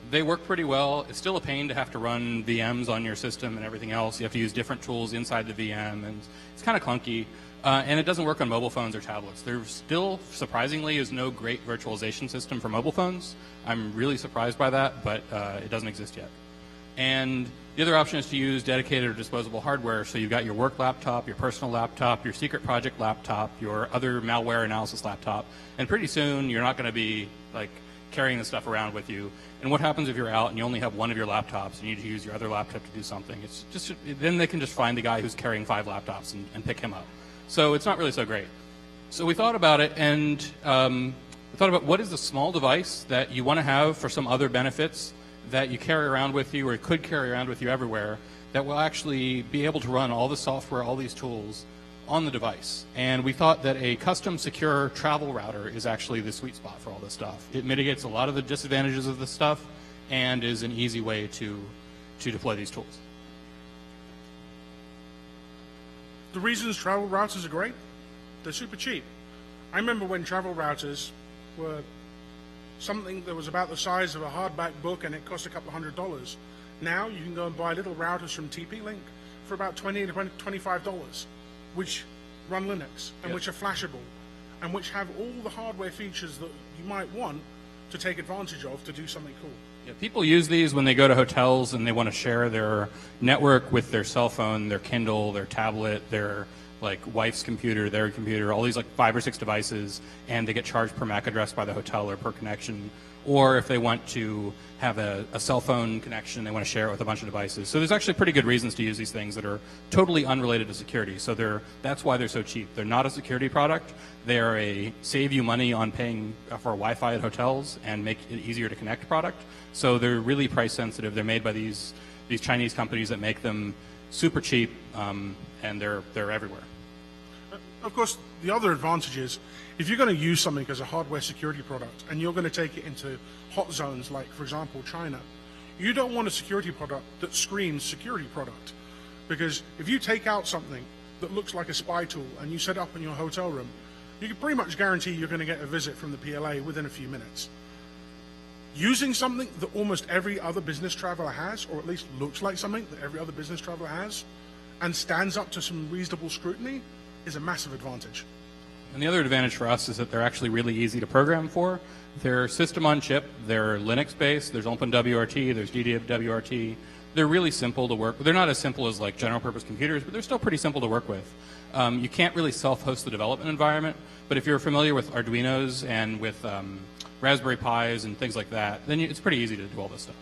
They work pretty well. It's still a pain to have to run VMs on your system and everything else. You have to use different tools inside the VM, and it's kind of clunky. And it doesn't work on mobile phones or tablets. There still, surprisingly, is no great virtualization system for mobile phones. I'm really surprised by that, but it doesn't exist yet. And the other option is to use dedicated or disposable hardware. So you've got your work laptop, your personal laptop, your secret project laptop, your other malware analysis laptop. And pretty soon, you're not going to be like carrying this stuff around with you. And what happens if you're out and you only have one of your laptops and you need to use your other laptop to do something? It's just, then they can just find the guy who's carrying 5 laptops and pick him up. So it's not really so great. So we thought about it, and we thought about what is the small device that you want to have for some other benefits that you carry around with you or could carry around with you everywhere that will actually be able to run all the software, all these tools on the device. And we thought that a custom secure travel router is actually the sweet spot for all this stuff. It mitigates a lot of the disadvantages of this stuff and is an easy way to deploy these tools. The reasons travel routers are great, they're super cheap. I remember when travel routers were something that was about the size of a hardback book and it cost a couple $100. Now you can go and buy little routers from TP-Link for about $20 to $25, which run Linux and which are flashable and which have all the hardware features that you might want to take advantage of to do something cool. Yeah, people use these when they go to hotels and they want to share their network with their cell phone, their Kindle, their tablet, their like wife's computer, their computer, all these like 5 or 6 devices, and they get charged per MAC address by the hotel or per connection. Or if they want to have a cell phone connection, they want to share it with a bunch of devices. So there's actually pretty good reasons to use these things that are totally unrelated to security. So that's why they're so cheap. They're not a security product. They're a save you money on paying for Wi-Fi at hotels and make it easier to connect product. So they're really price sensitive. They're made by these Chinese companies that make them super cheap, and they're everywhere. Of course, the other advantage is if you're going to use something as a hardware security product and you're going to take it into hot zones like, for example, China, you don't want a security product that screams security product. Because if you take out something that looks like a spy tool and you set it up in your hotel room, you can pretty much guarantee you're going to get a visit from the PLA within a few minutes. Using something that almost every other business traveler has, or at least looks like something that every other business traveler has, and stands up to some reasonable scrutiny, is a massive advantage. And the other advantage for us is that they're actually really easy to program for. They're system on chip, they're Linux-based, there's OpenWRT, there's DWRT. They're really simple to work with. They're not as simple as like general purpose computers, but they're still pretty simple to work with. You can't really self-host the development environment, but if you're familiar with Arduinos and with Raspberry Pis and things like that, then it's pretty easy to do all this stuff.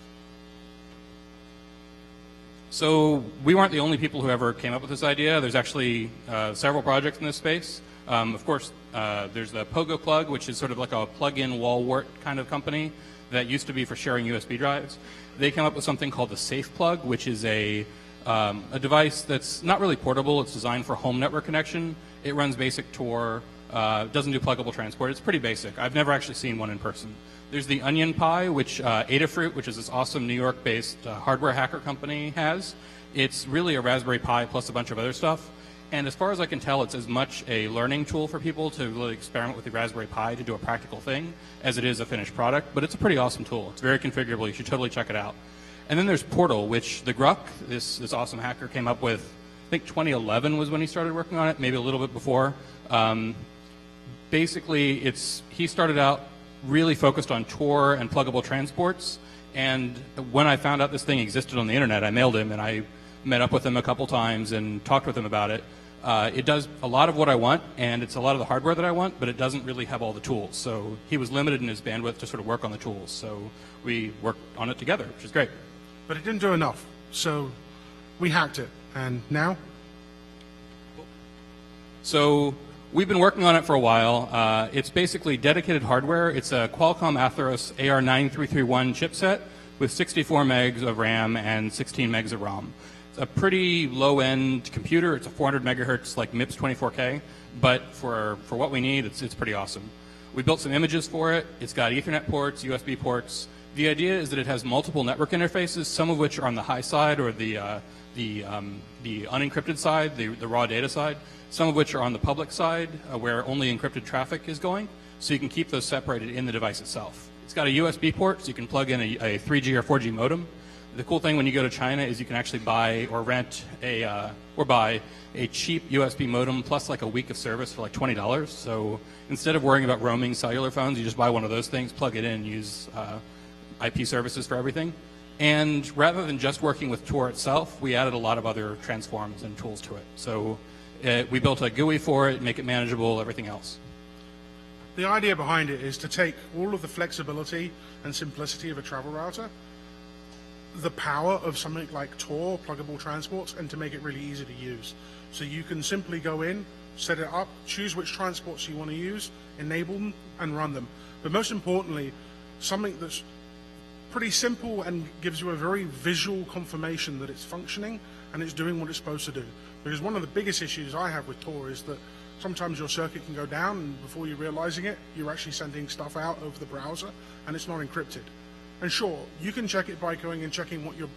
So we weren't the only people who ever came up with this idea. There's actually several projects in this space. Of course, there's the Pogo Plug, which is sort of like a plug-in wall wart kind of company that used to be for sharing USB drives. They came up with something called the Safe Plug, which is a device that's not really portable. It's designed for home network connection. It runs basic Tor, doesn't do pluggable transport. It's pretty basic. I've never actually seen one in person. There's the Onion Pi, which Adafruit, which is this awesome New York-based hardware hacker company, has. It's really a Raspberry Pi plus a bunch of other stuff. And as far as I can tell, it's as much a learning tool for people to really experiment with the Raspberry Pi to do a practical thing as it is a finished product. But it's a pretty awesome tool. It's very configurable. You should totally check it out. And then there's Portal, which the Gruck, this awesome hacker, came up with. I think 2011 was when he started working on it, maybe a little bit before. Basically, he started out really focused on Tor and pluggable transports. And when I found out this thing existed on the internet, I mailed him and I met up with him a couple times and talked with him about it. It does a lot of what I want, and it's a lot of the hardware that I want, but it doesn't really have all the tools. So he was limited in his bandwidth to sort of work on the tools. So we worked on it together, which is great. But it didn't do enough, so we hacked it. And now? So we've been working on it for a while. It's basically dedicated hardware. It's a Qualcomm Atheros AR9331 chipset with 64 megs of RAM and 16 megs of ROM. It's a pretty low-end computer. It's a 400 megahertz, like MIPS 24K, but for what we need, it's pretty awesome. We built some images for it. It's got Ethernet ports, USB ports. The idea is that it has multiple network interfaces, some of which are on the high side or the unencrypted side, the raw data side, some of which are on the public side where only encrypted traffic is going, so you can keep those separated in the device itself. It's got a USB port, so you can plug in a 3G or 4G modem. The cool thing when you go to China is you can actually buy or rent or buy a cheap USB modem plus like a week of service for like $20. So instead of worrying about roaming cellular phones, you just buy one of those things, plug it in, and use IP services for everything. And rather than just working with Tor itself, we added a lot of other transforms and tools to it. So we built a GUI for it, make it manageable, everything else. The idea behind it is to take all of the flexibility and simplicity of a travel router, the power of something like Tor, pluggable transports, and to make it really easy to use. So you can simply go in, set it up, choose which transports you want to use, enable them, and run them. But most importantly, something that's pretty simple and gives you a very visual confirmation that it's functioning and it's doing what it's supposed to do. Because one of the biggest issues I have with Tor is that sometimes your circuit can go down and before you're realizing it, you're actually sending stuff out over the browser and it's not encrypted. And sure, you can check it by going and checking what your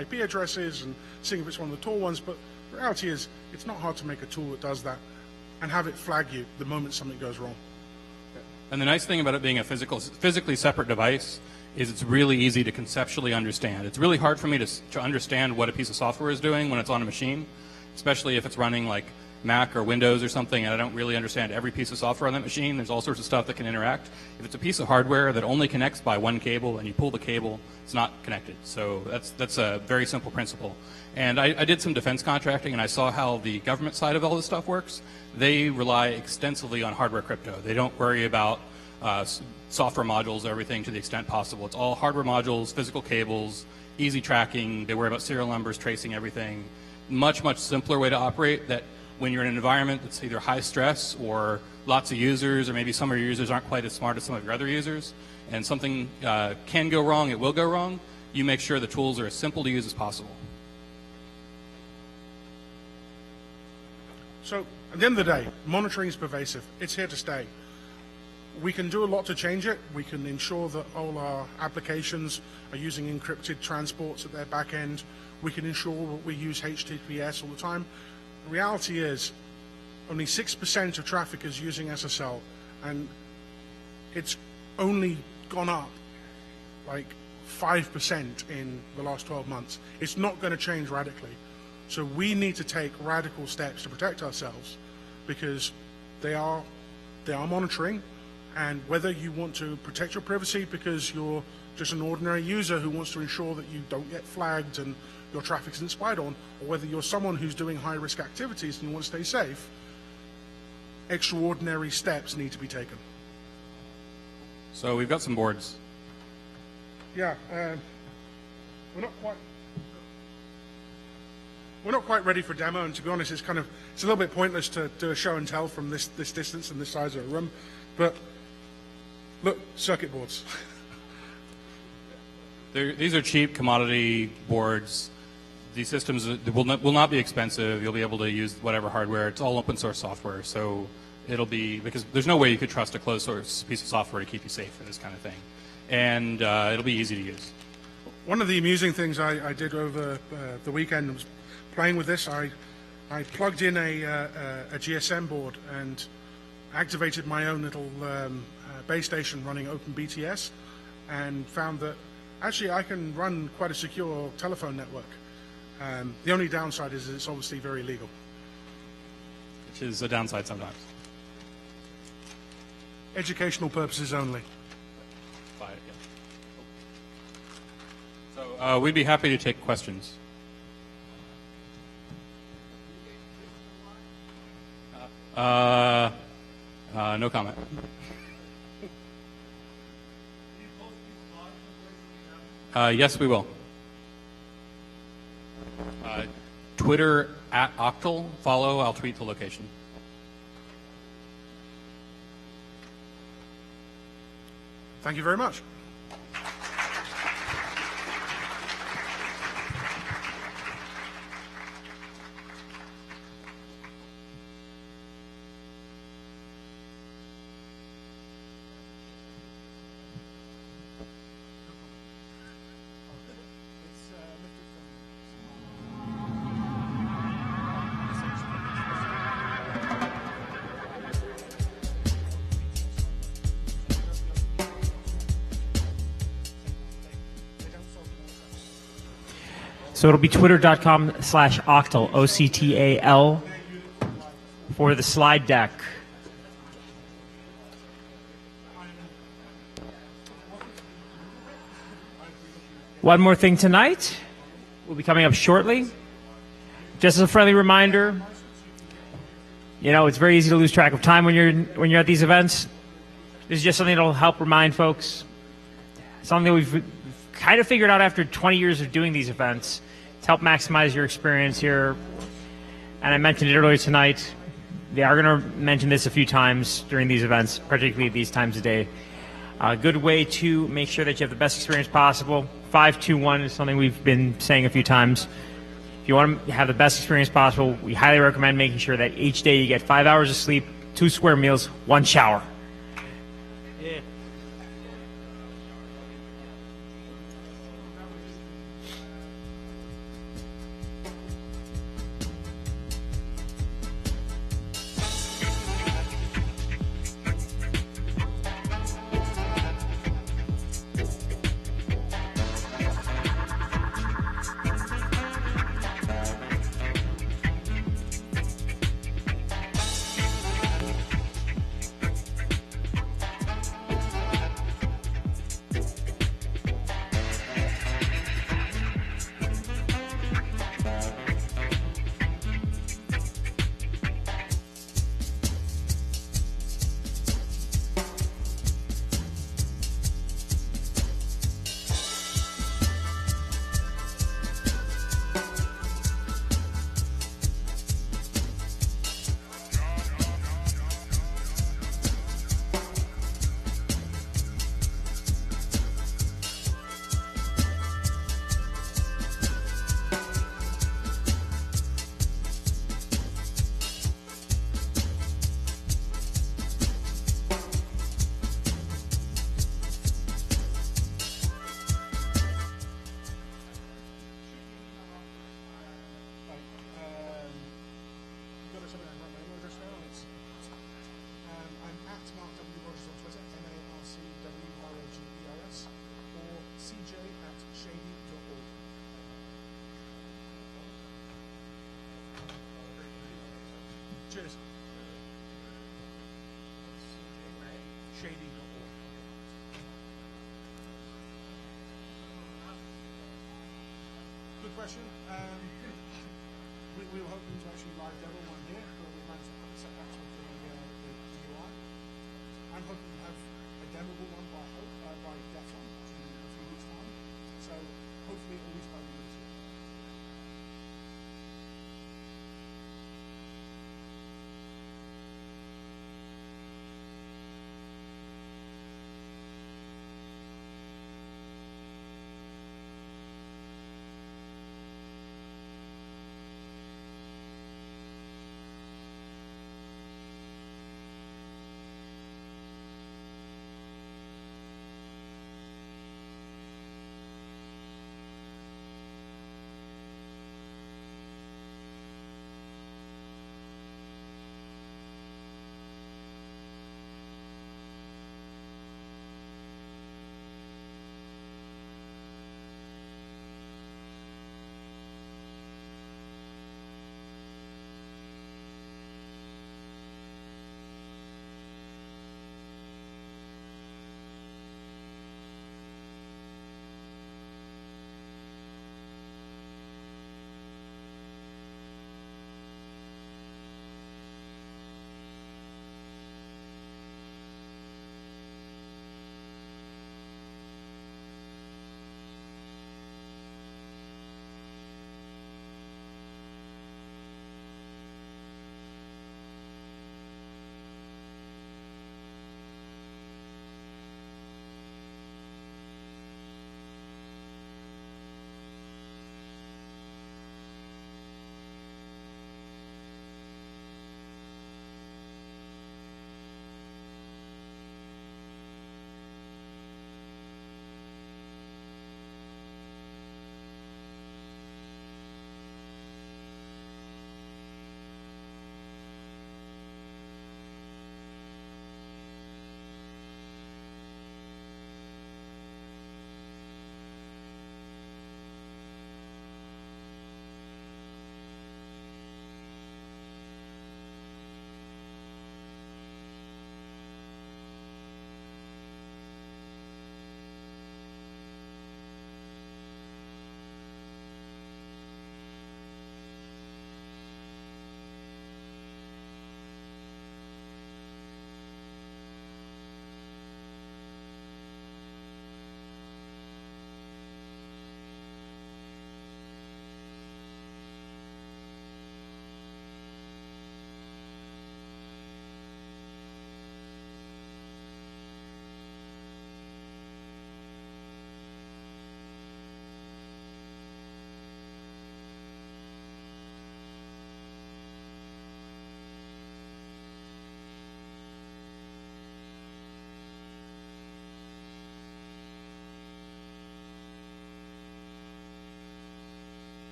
IP address is and seeing if it's one of the Tor ones, but the reality is it's not hard to make a tool that does that and have it flag you the moment something goes wrong. And the nice thing about it being a physically separate device is it's really easy to conceptually understand. It's really hard for me to understand what a piece of software is doing when it's on a machine, especially if it's running like Mac or Windows or something, and I don't really understand every piece of software on that machine. There's all sorts of stuff that can interact. If it's a piece of hardware that only connects by one cable and you pull the cable, it's not connected. So that's a very simple principle. And I did some defense contracting, and I saw how the government side of all this stuff works. They rely extensively on hardware crypto. They don't worry about software modules or everything to the extent possible. It's all hardware modules, physical cables, easy tracking. They worry about serial numbers, tracing everything. Much, much simpler way to operate that when you're in an environment that's either high stress or lots of users, or maybe some of your users aren't quite as smart as some of your other users, and something can go wrong, it will go wrong, you make sure the tools are as simple to use as possible. So at the end of the day, monitoring is pervasive. It's here to stay. We can do a lot to change it. We can ensure that all our applications are using encrypted transports at their back end. We can ensure that we use HTTPS all the time. The reality is only 6% of traffic is using SSL, and it's only gone up like 5% in the last 12 months. It's not going to change radically. So we need to take radical steps to protect ourselves, because they are monitoring. And whether you want to protect your privacy because you're just an ordinary user who wants to ensure that you don't get flagged and your traffic isn't spied on, or whether you're someone who's doing high-risk activities and you want to stay safe, extraordinary steps need to be taken. So we've got some boards. Yeah, we're not quite ready for demo, and to be honest, it's a little bit pointless to do a show and tell from this distance and this size of a room. But look, circuit boards. These are cheap commodity boards. These systems will not be expensive. You'll be able to use whatever hardware. It's all open source software, so it'll be, because there's no way you could trust a closed source piece of software to keep you safe for this kind of thing. And it'll be easy to use. One of the amusing things I did over the weekend was playing with this. I plugged in a GSM board and activated my own little base station running OpenBTS, and found that actually I can run quite a secure telephone network. The only downside is it's obviously very illegal. Which is a downside sometimes. Educational purposes only. So we'd be happy to take questions. No comment. Yes, we will. Twitter @Octal. Follow. I'll tweet the location. Thank you very much. So it'll be twitter.com/Octal, OCTAL, for the slide deck. One more thing tonight will be coming up shortly. Just as a friendly reminder, you know, it's very easy to lose track of time when you're at these events. This is just something that'll help remind folks. Something that we've kind of figured out after 20 years of doing these events to help maximize your experience here. And I mentioned it earlier tonight. They are going to mention this a few times during these events, particularly these times of day. A good way to make sure that you have the best experience possible. 5-2-1 is something we've been saying a few times. If you want to have the best experience possible, we highly recommend making sure that each day you get 5 hours of sleep, 2 square meals, 1 shower. Cheers. Shady.org. Good question. We were hoping to actually live demo one here, but we managed to put the setbacks with the UI. I'm hoping to have a demoable one by DEFCON in a few weeks' time. So hopefully at least by the end of this year.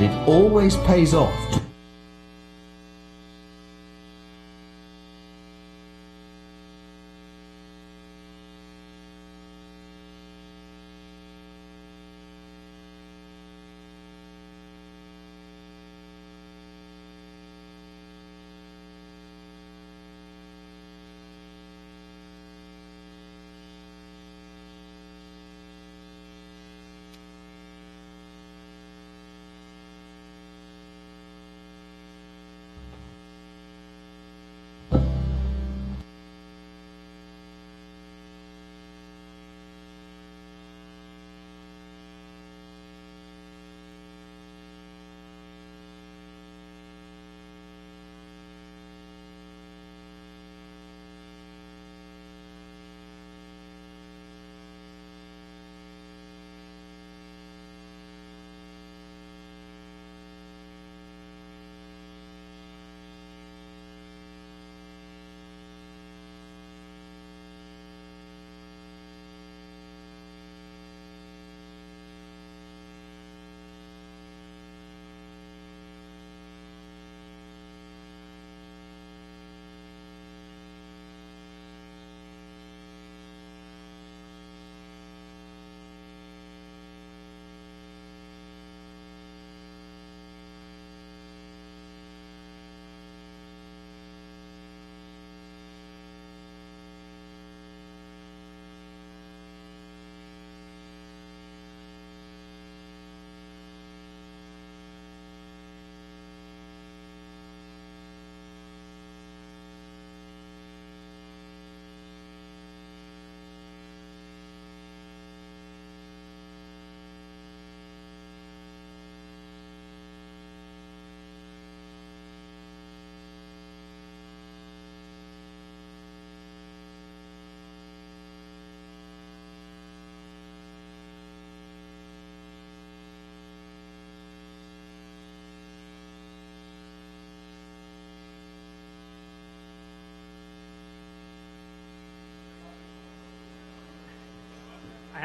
It always pays off to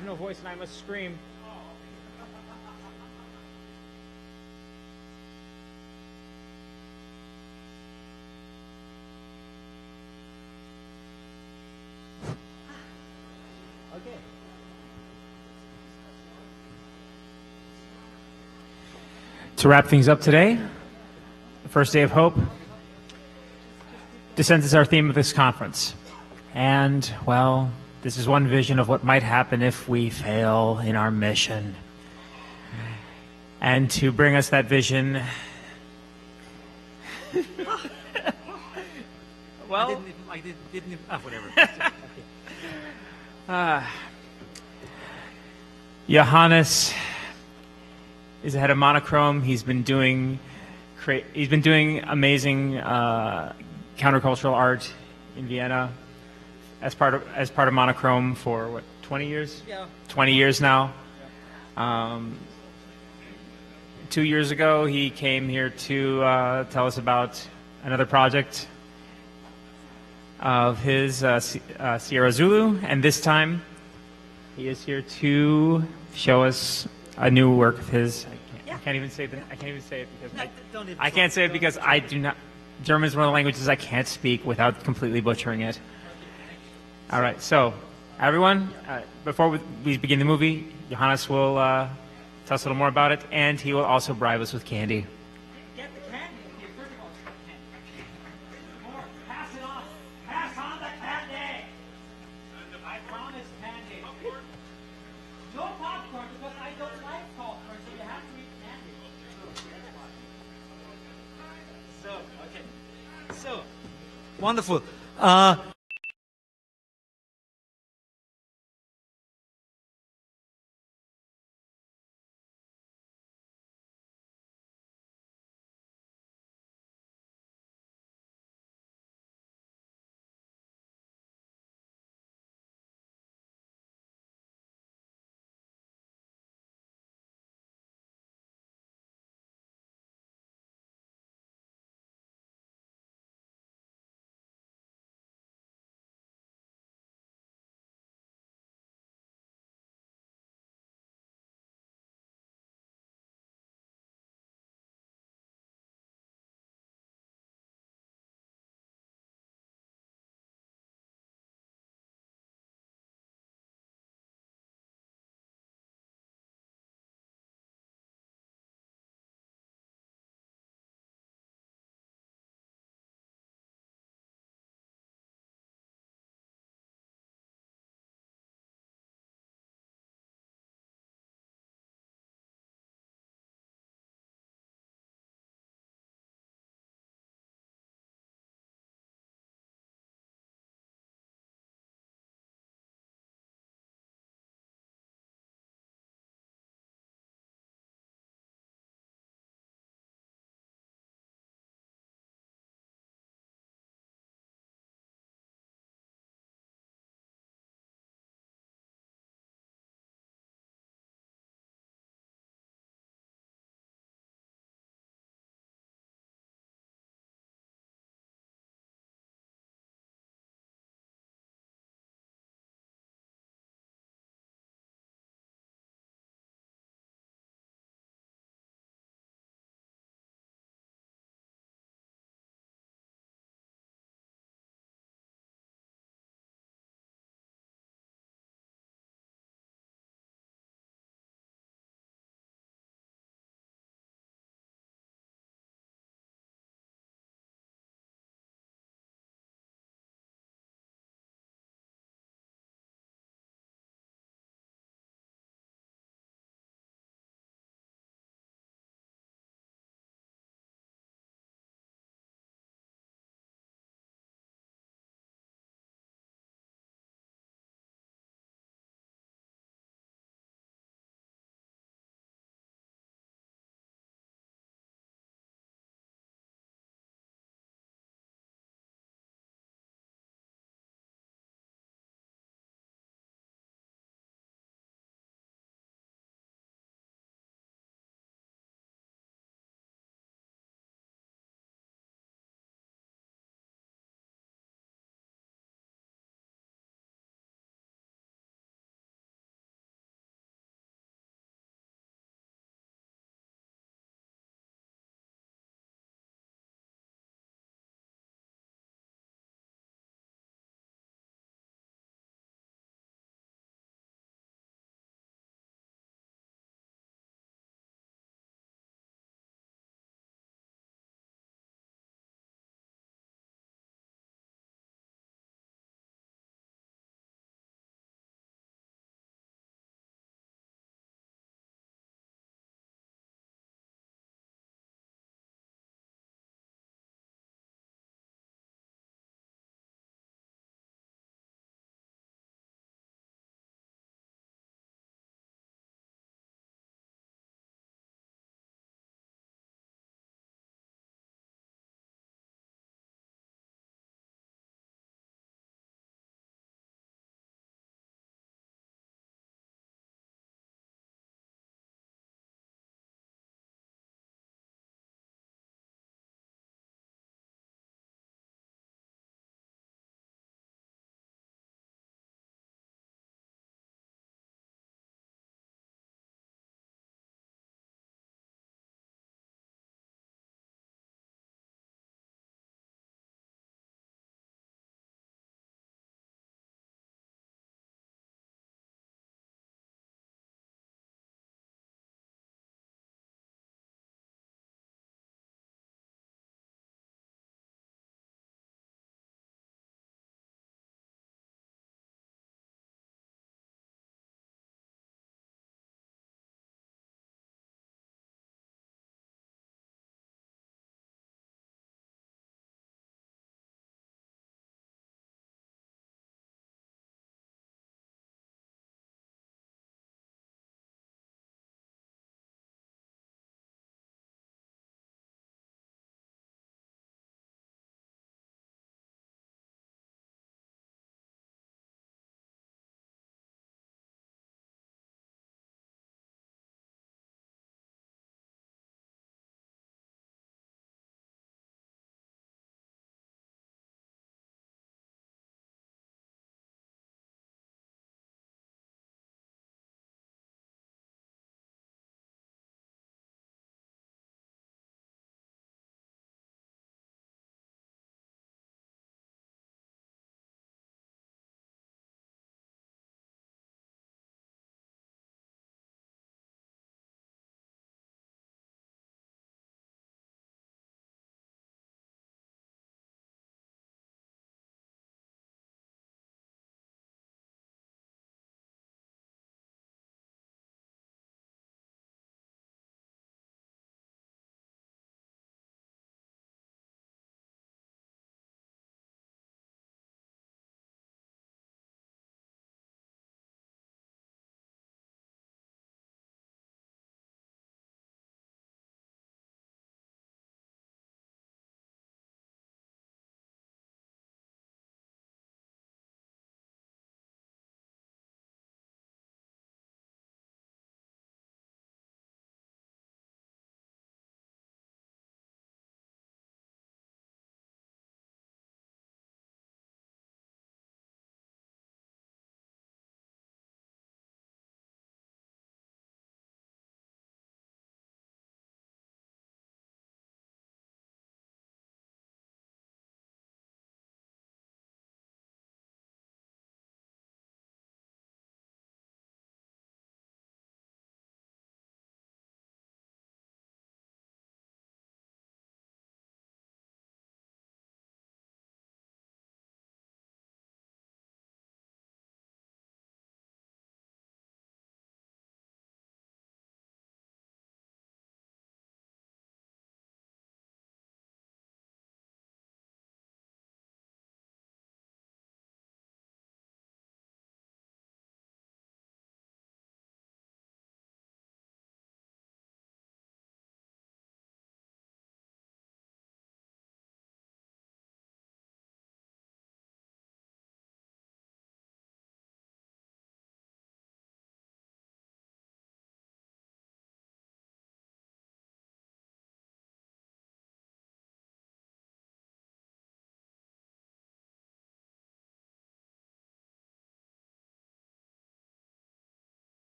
have no voice and I must scream. Okay. To wrap things up today, the first day of hope, descent is our theme of this conference. And, well, this is one vision of what might happen if we fail in our mission. And to bring us that vision, well, I didn't whatever. Johannes is the head of Monochrome. He's been doing amazing countercultural art in Vienna as part of Monochrome for what, 20 years? Yeah. 20 years now. 2 years ago, he came here to tell us about another project of his, Sierra Zulu, and this time he is here to show us a new work of his. I can't even say it because I can't say it because I do not. German is one of the languages I can't speak without completely butchering it. All right, so everyone, before we begin the movie, Johannes will tell us a little more about it, and he will also bribe us with candy. Get the candy. Okay, first of all, candy. More. Pass it on. Pass on the candy. I promise candy. Popcorn? No popcorn because I don't like popcorn, so you have to eat candy. So, okay. So, wonderful.